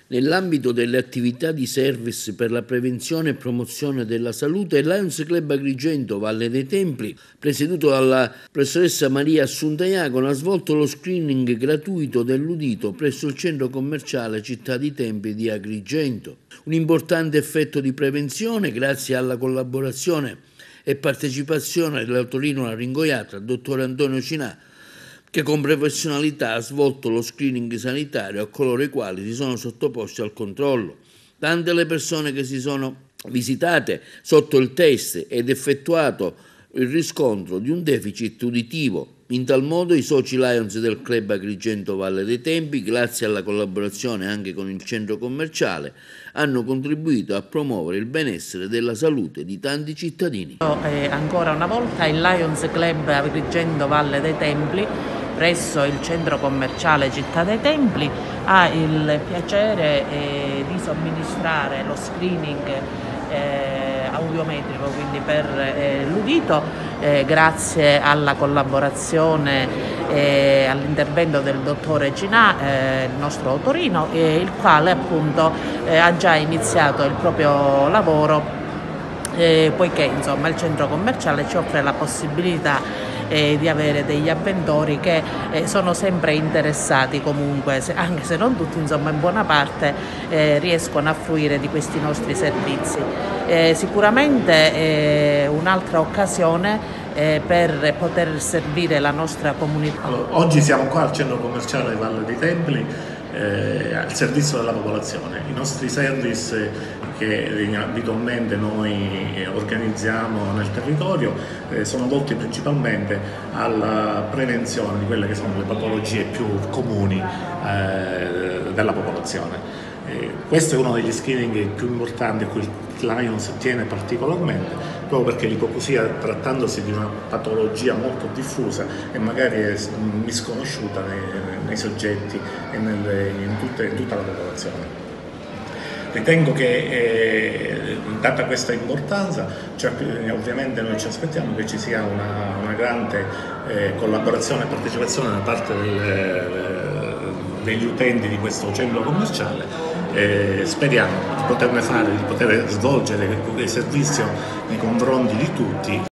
Nell'ambito delle attività di service per la prevenzione e promozione della salute, il Lions Club Agrigento Valle dei Templi, presieduto dalla professoressa Maria Assunta Iacono, ha svolto lo screening gratuito dell'udito presso il centro commerciale Città di Templi di Agrigento. Un importante effetto di prevenzione grazie alla collaborazione e partecipazione dell'otorino-laringoiatra dottor Antonio Cinà, che con professionalità ha svolto lo screening sanitario a coloro i quali si sono sottoposti al controllo. Tante le persone che si sono visitate sotto il test ed effettuato il riscontro di un deficit uditivo. In tal modo i soci Lions del Club Agrigento Valle dei Templi, grazie alla collaborazione anche con il centro commerciale, hanno contribuito a promuovere il benessere della salute di tanti cittadini. Ancora una volta il Lions Club Agrigento Valle dei Templi, presso il centro commerciale Città dei Templi, ha il piacere di somministrare lo screening audiometrico, quindi per l'udito, grazie alla collaborazione e all'intervento del dottore Cinà, il nostro otorino, il quale appunto ha già iniziato il proprio lavoro, poiché insomma il centro commerciale ci offre la possibilità di avere degli avventori che sono sempre interessati comunque, anche se non tutti, insomma in buona parte riescono a fruire di questi nostri servizi. Sicuramente un'altra occasione per poter servire la nostra comunità. Allora, oggi siamo qua al centro commerciale Valle dei Templi al servizio della popolazione. I nostri service che abitualmente noi organizziamo nel territorio sono volti principalmente alla prevenzione di quelle che sono le patologie più comuni della popolazione. Questo è uno degli screening più importanti a cui il Lions tiene particolarmente, proprio perché l'ipoacusia, trattandosi di una patologia molto diffusa e magari misconosciuta nei soggetti e in tutta la popolazione. Ritengo che, data questa importanza, ovviamente noi ci aspettiamo che ci sia una grande collaborazione e partecipazione da parte degli utenti di questo centro commerciale. Speriamo di poter svolgere il servizio nei confronti di tutti.